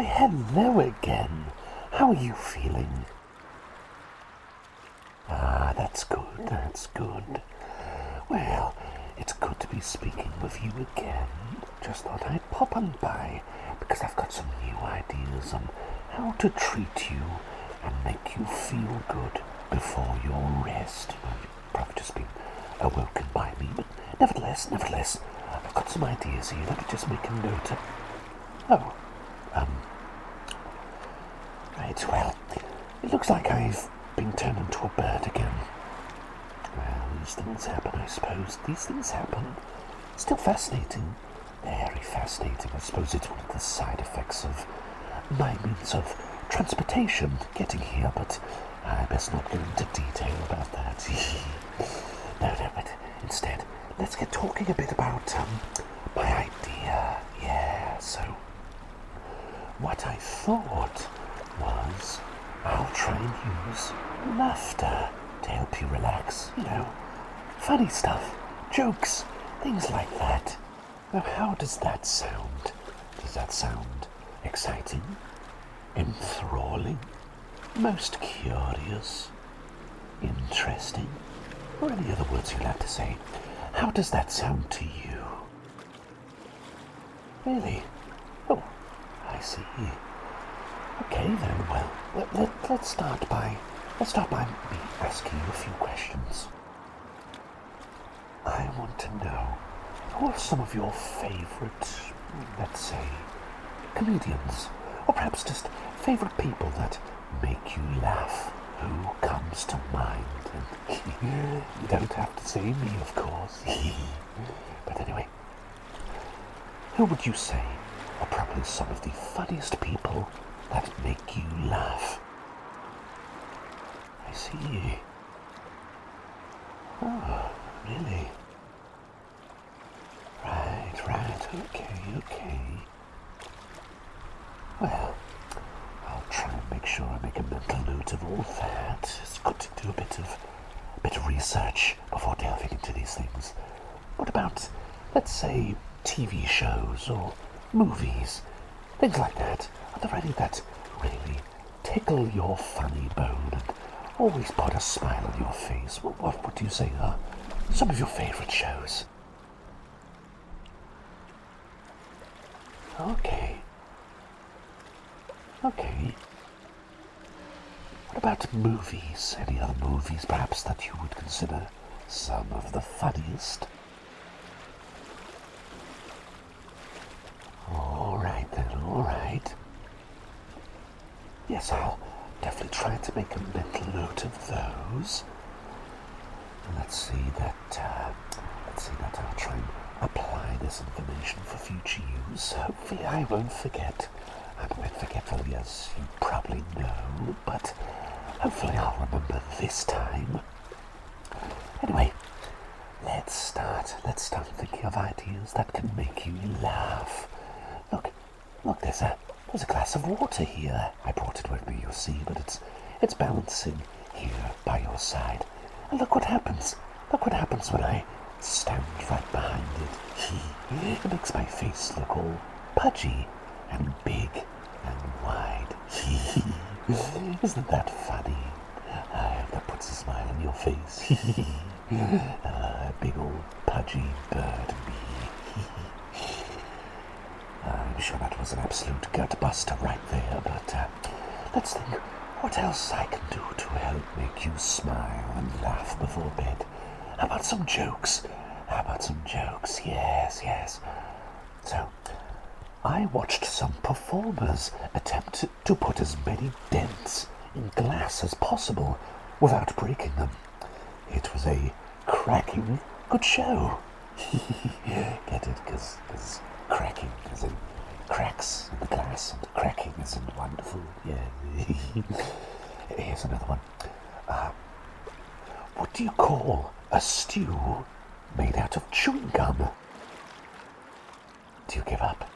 Why, hello again. How are you feeling? Ah, that's good. Well, it's good to be speaking with you again. Just thought I'd pop on by, because I've got some new ideas on how to treat you and make you feel good before your rest. Well, you've probably just been awoken by me, but nevertheless, I've got some ideas here. Let me just make a note of... Right, well, it looks like I've been turned into a bird again. Well, these things happen, I suppose. These things happen. Still fascinating. Very fascinating. I suppose it's one of the side effects of my means of transportation getting here, but I best not go into detail about that. No, but instead, let's get talking a bit about my idea. Yeah, so what I thought was I'll try and use laughter to help you relax. Funny stuff, jokes, things like that. Now, how does that sound? Does that sound exciting? Enthralling? Most curious? Interesting? Or any other words you'd like to say? How does that sound to you? Really? Oh, I see. Okay then, well, let's start by me asking you a few questions. I want to know, who are some of your favourite, let's say, comedians? Or perhaps just favourite people that make you laugh? Who comes to mind? And you don't have to say me, of course. But anyway, who would you say are probably some of the funniest people that make you laugh? I see. Oh, really? Right, okay. Well, I'll try and make sure I make a mental note of all that. It's good to do a bit of research before delving into these things. What about, let's say, TV shows or movies? Things like that. Are there any that really tickle your funny bone and always put a smile on your face? What would you say are some of your favourite shows? Okay. What about movies? Any other movies, perhaps, that you would consider some of the funniest? All right. Yes, I'll definitely try to make a mental note of those. And let's see that I'll try and apply this information for future use. Hopefully I won't forget. I'm a bit forgetful, as you probably know, but hopefully I'll remember this time. Anyway, let's start thinking of ideas that can make you laugh. Look, there's a glass of water here. I brought it with me, you'll see, but it's balancing here by your side. And look what happens when I stand right behind it. It makes my face look all pudgy and big and wide. Isn't that funny? That puts a smile on your face. Big old pudgy bird me. I'm sure that was an absolute gut buster right there, but let's think what else I can do to help make you smile and laugh before bed. How about some jokes? Yes. So, I watched some performers attempt to put as many dents in glass as possible without breaking them. It was a cracking good show. Get it? Because cracking as in cracks in the glass and cracking as in wonderful. Yeah. Here's another one. What do you call a stew made out of chewing gum? Do you give up?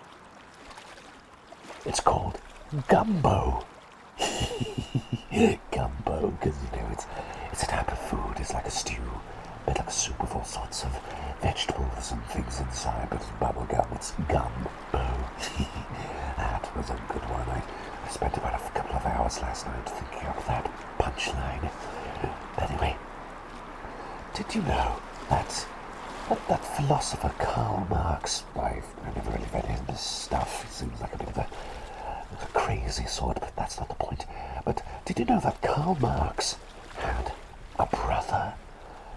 It's called gumbo. Gumbo, because it's a type of food. It's like a stew bit like a soup with all sorts of vegetables and things inside, but it's bubble gum. It's gumbo. That was a good one. I spent about a couple of hours last night thinking up that punchline. Anyway, did you know that philosopher Karl Marx, I never really read his stuff, he seems like a bit of a crazy sort, but that's not the point. But did you know that Karl Marx had a brother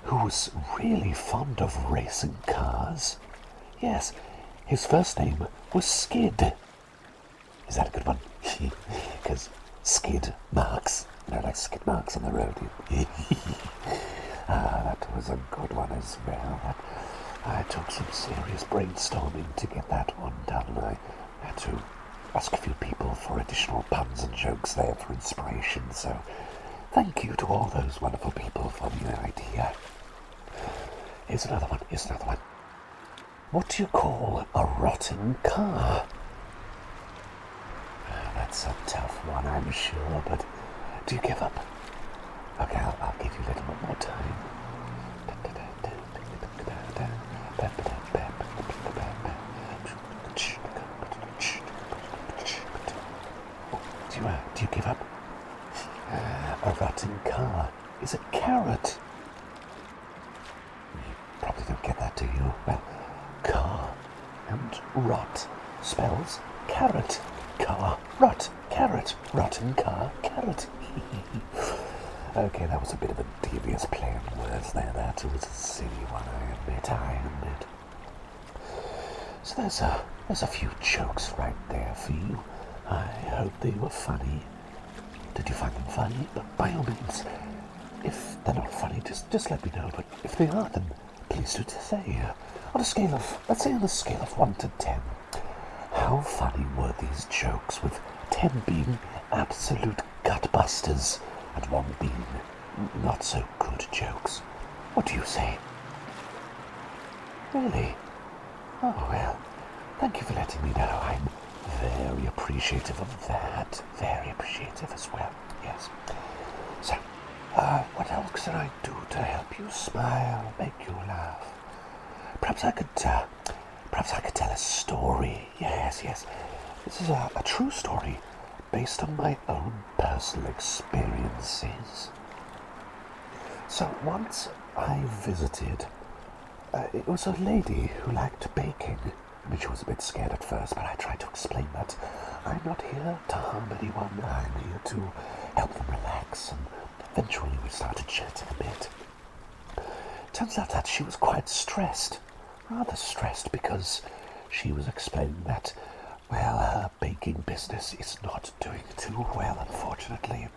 who was really fond of racing cars? Yes, his first name was Skid. Is that a good one? Because skid marks, like skid marks on the road. That was a good one as well. I took some serious brainstorming to get that one done, and I had to ask a few people for additional puns and jokes there for inspiration, so thank you to all those wonderful people for the idea. Here's another one. What do you call a rotten car? That's a tough one, I'm sure, but do you give up? Okay, I'll give you a little bit more time. Do you give up? A rotten car is a carrot. You probably don't get that, do you? Well, car and rot spells carrot. Car, rot, carrot, rotten car, carrot. Okay, that was a bit of a devious play on words there. That was a silly one, I admit. So there's a few jokes right there for you. I hope they were funny. Did you find them funny? But by all means, if they're not funny, just let me know. But if they are, then please do say. On a scale of, let's say on a scale of 1 to 10, how funny were these jokes, with 10 being absolute gutbusters and 1 being not so good jokes? What do you say? Really? Oh, well, thank you for letting me know. I'm very appreciative of that. Very appreciative as well, yes. So, what else can I do to help you smile, make you laugh? Perhaps I could tell a story. Yes. This is a true story based on my own personal experiences. So once I visited, it was a lady who liked baking. I mean, she was a bit scared at first, but I tried to explain that I'm not here to harm anyone. I'm here to help them relax, and eventually we started chatting a bit. Turns out that she was quite stressed, rather stressed, because she was explaining that, well, her baking business is not doing too well, unfortunately.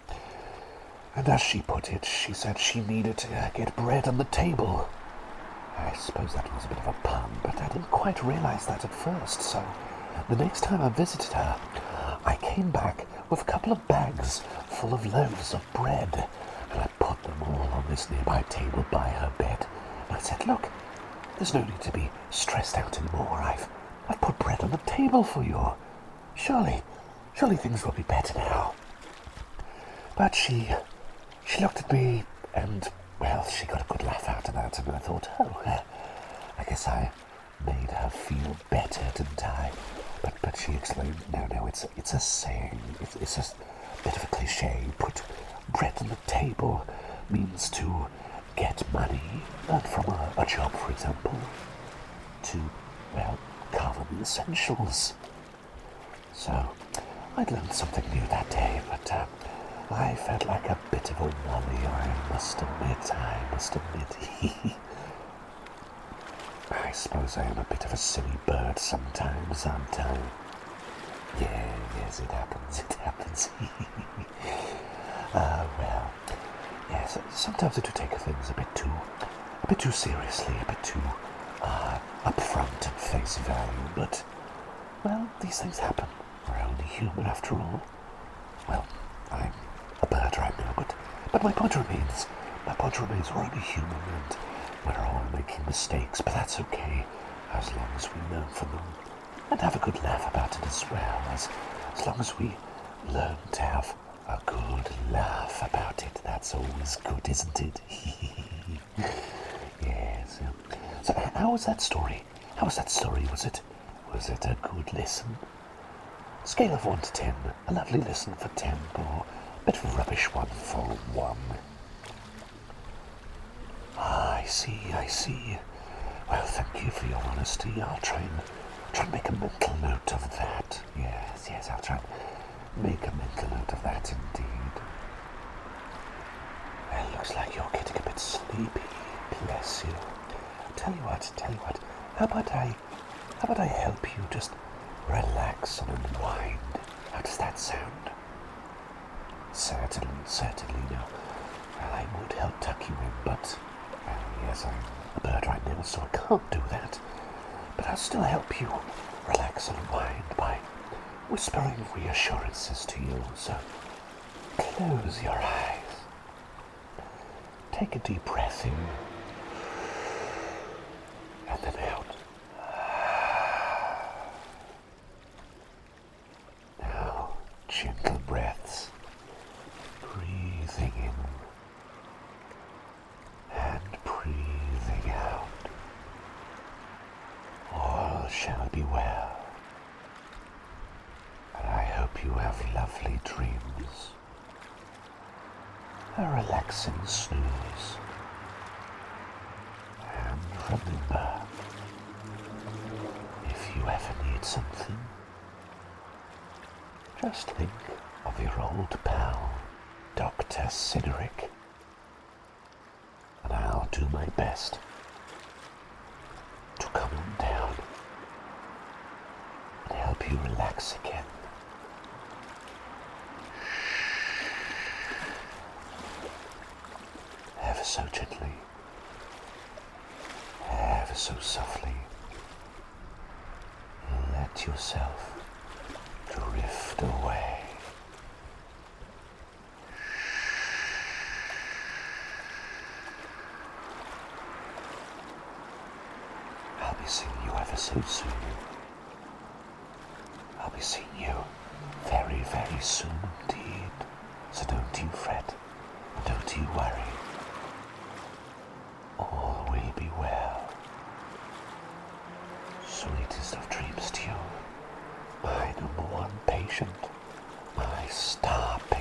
And as she put it, she said she needed to get bread on the table. I suppose that was a bit of a pun, but I didn't quite realize that at first, so the next time I visited her, I came back with a couple of bags full of loaves of bread, and I put them all on this nearby table by her bed. And I said, look, there's no need to be stressed out anymore. I've put bread on the table for you. Surely things will be better now. But she looked at me and, well, she got a good laugh out of that, and I thought, I guess I made her feel better, didn't I? But she explained, no, it's a saying. It's a bit of a cliche. Put bread on the table means to get money, earn from a job, for example, to, well, cover the essentials. So, I'd learned something new that day, but I felt like a bit of a wally, I must admit. I suppose I am a bit of a silly bird sometimes, aren't I? Yes, it happens. Well, yes, sometimes I do take things a bit too seriously, a bit too upfront at face value, but, well, these things happen. We're only human after all. Well, I'm a bird right now, but my point remains we're only human, and we're all making mistakes, but that's okay, as long as we learn from them, and have a good laugh about it as well, as long as we learn to have a good laugh about it. That's always good, isn't it? How was that story? How was that story? Was it a good listen? Scale of 1 to 10. A lovely listen for 10, or a bit of a rubbish one for 1. I see. Well, thank you for your honesty. I'll try and make a mental note of that. Yes, I'll try and make a mental note of that indeed. Well, looks like you're getting a bit sleepy. Bless you. Tell you what. How about I help you just relax and unwind? How does that sound? Certainly. Now, well, I would help tuck you in, but yes, I'm a bird right now, so I can't do that. But I'll still help you relax and unwind by whispering reassurances to you. So close your eyes. Take a deep breath in and then out. Now, gentle breaths, breathing in and breathing out. All shall be well, and I hope you have lovely dreams. A relaxing snooze. And remember, if you ever need something, just think of your old pal, Dr. Cyneric, and I'll do my best to come on down and help you relax again. Ever so gently, ever so softly, let yourself drift away. I'll be seeing you ever so soon. I'll be seeing you very, very soon indeed. So don't you fret, don't you worry. All will be well. Sweetest of dreams to you, my number one patient, my star patient.